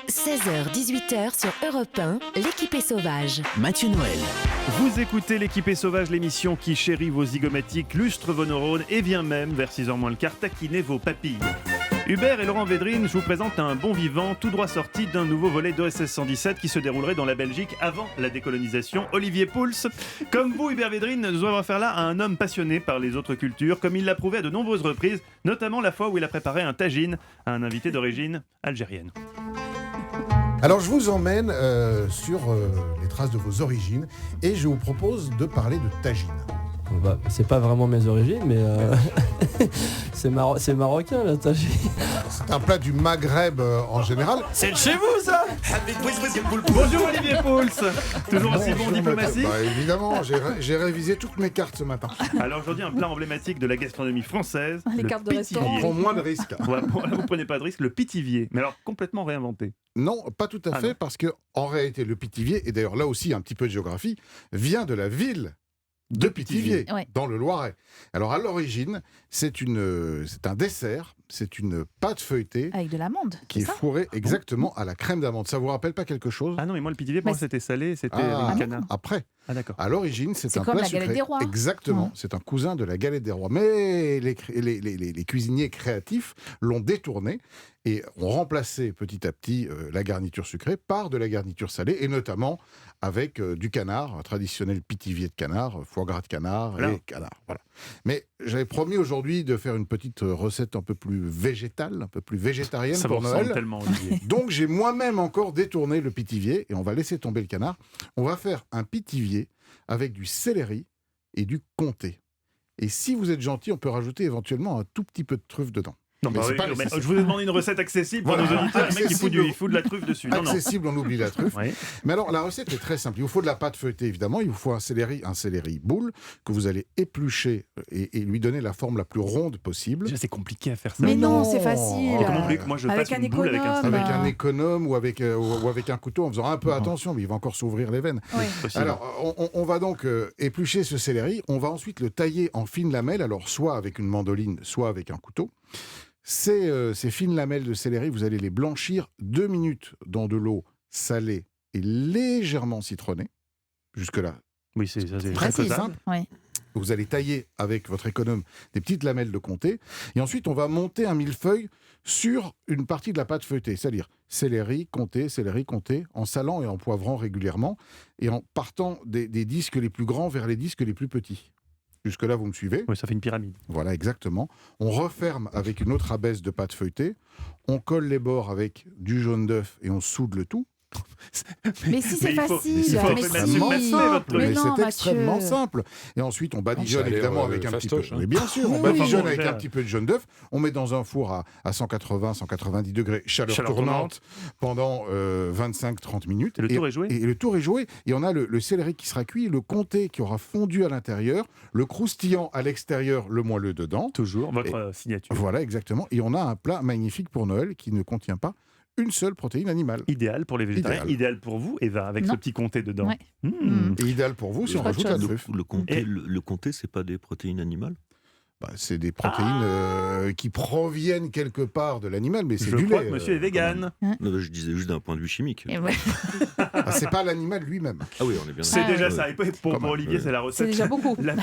16h-18h sur Europe 1, l'équipée sauvage. Mathieu Noël. Vous écoutez l'équipée sauvage, l'émission qui chérit vos zygomatiques, lustre vos neurones et vient même, vers 6h moins le quart, taquiner vos papilles. Hubert et Laurent Védrine, je vous présente un bon vivant tout droit sorti d'un nouveau volet d'OSS 117 qui se déroulerait dans la Belgique avant la décolonisation. Olivier Pouls, comme vous Hubert Védrine, nous avons affaire là à un homme passionné par les autres cultures, comme il l'a prouvé à de nombreuses reprises, notamment la fois où il a préparé un tagine à un invité d'origine algérienne. Alors je vous emmène sur les traces de vos origines et je vous propose de parler de tagine. Bah, c'est pas vraiment mes origines, mais c'est marocain la tagine. C'est un plat du Maghreb en général. C'est de chez vous ça. Bonjour Olivier Pouls. Toujours aussi bon diplomatie. Bah, évidemment, j'ai révisé toutes mes cartes ce matin. Alors aujourd'hui un plat emblématique de la gastronomie française. Les cartes de restaurant. On prend moins de risques. Ouais, vous prenez pas de risque, le pitivier. Mais alors complètement réinventé. Non, pas tout à fait, non. Parce que en réalité le Pithiviers, et d'ailleurs là aussi un petit peu de géographie, vient de la ville de Pithiviers, Ouais. dans le Loiret. Alors à l'origine, c'est un dessert, c'est une pâte feuilletée Avec de l'amande. qui est fourrée exactement à la crème d'amande. Ça vous rappelle pas quelque chose? Ah non, mais moi le pitivier, pour moi c'était salé, c'était avec du canard. Après. Ah d'accord. À l'origine, c'est un comme plat la galette sucré. des rois. Exactement, Ouais. c'est un cousin de la galette des rois. Mais les cuisiniers créatifs l'ont détourné et ont remplacé petit à petit la garniture sucrée par de la garniture salée, et notamment avec du canard, un traditionnel pitivier de canard, foie gras de canard Voilà. et canard. Voilà. Mais j'avais promis aujourd'hui de faire une petite recette un peu plus végétale, un peu plus végétarienne Ça vous pour ressemble Noël. tellement Olivier. Donc j'ai moi-même encore détourné le pitivier et on va laisser tomber le canard. On va faire un pitivier avec du céleri et du comté. Et si vous êtes gentil, on peut rajouter éventuellement un tout petit peu de truffe dedans. Non, Mais bah c'est oui, pas mais nécessaire. je vous ai demandé une recette accessible pour Voilà. nos auditeurs. Le mec il fout de la truffe dessus. Non, non. Accessible, on oublie la truffe. Ouais. Mais alors, la recette est très simple. Il vous faut de la pâte feuilletée, évidemment. Il vous faut un céleri boule que vous allez éplucher et lui donner la forme la plus ronde possible. Déjà, c'est compliqué à faire ça. Mais non, Non. c'est facile. Oh, Comment vous voulez que moi je Avec fasse un une boule avec un économe. Avec céleri un économe ou avec un couteau, en faisant un peu attention, mais il va encore s'ouvrir les veines. Oui. Possible. Alors, on va donc éplucher ce céleri. On va ensuite le tailler en fines lamelles, alors soit avec une mandoline, soit avec un couteau. Ces fines lamelles de céleri, vous allez les blanchir 2 minutes dans de l'eau salée et légèrement citronnée. Jusque-là, Oui, c'est ça, c'est très faisable. simple. Oui. Vous allez tailler avec votre économe des petites lamelles de comté. Et ensuite, on va monter un millefeuille sur une partie de la pâte feuilletée. C'est-à-dire céleri, comté, en salant et en poivrant régulièrement. Et en partant des disques les plus grands vers les disques les plus petits. Jusque-là, vous me suivez? Oui, ça fait une pyramide. Voilà, exactement. On referme avec une autre abaisse de pâte feuilletée. On colle les bords avec du jaune d'œuf et on soude le tout. Mais si c'est il faut- facile. il faut mais extrêmement si. simple. Mais Mais non, c'est Mathieu. extrêmement simple. Et ensuite, on badigeonne Ça a l'air, évidemment avec un petit peu. fastoche, hein. Mais bien sûr, on Oui. badigeonne Enfin, avec bon, un petit peu de jaune d'œuf. On met dans un four à 180-190 degrés, chaleur tournante, pendant 25-30 minutes. Et le tour est joué. Et le tour est joué. Et on a le céleri qui sera cuit, le comté qui aura fondu à l'intérieur, le croustillant à l'extérieur, le moelleux dedans. Toujours votre signature. Voilà, exactement. Et on a un plat magnifique pour Noël qui ne contient pas une seule protéine animale. Idéal pour les végétariens, idéal pour vous, Eva, avec Non. ce petit comté dedans. Ouais. Mmh. Et idéal pour vous si on Autre rajoute la chose. truffe. Le comté, Et- le comté, c'est pas des protéines animales? Bah, c'est des protéines qui proviennent quelque part de l'animal, mais c'est Je du crois lait. que monsieur est vegan. Non, je disais juste d'un point de vue chimique. Et ouais. C'est pas l'animal lui-même. Ah oui, on est bien C'est Ah, déjà ouais. ça. Et pour Comment Olivier, c'est la C'est recette déjà beaucoup. la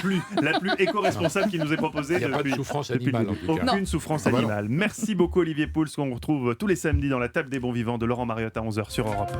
plus éco-responsable qui nous est proposée Il n'y a pas de depuis. souffrance depuis animale, le en début. tout cas. Aucune souffrance Ah bah non. animale. Merci beaucoup Olivier Pouls, qu'on retrouve tous les samedis dans la table des bons vivants de Laurent Mariotte à 11h sur Europe.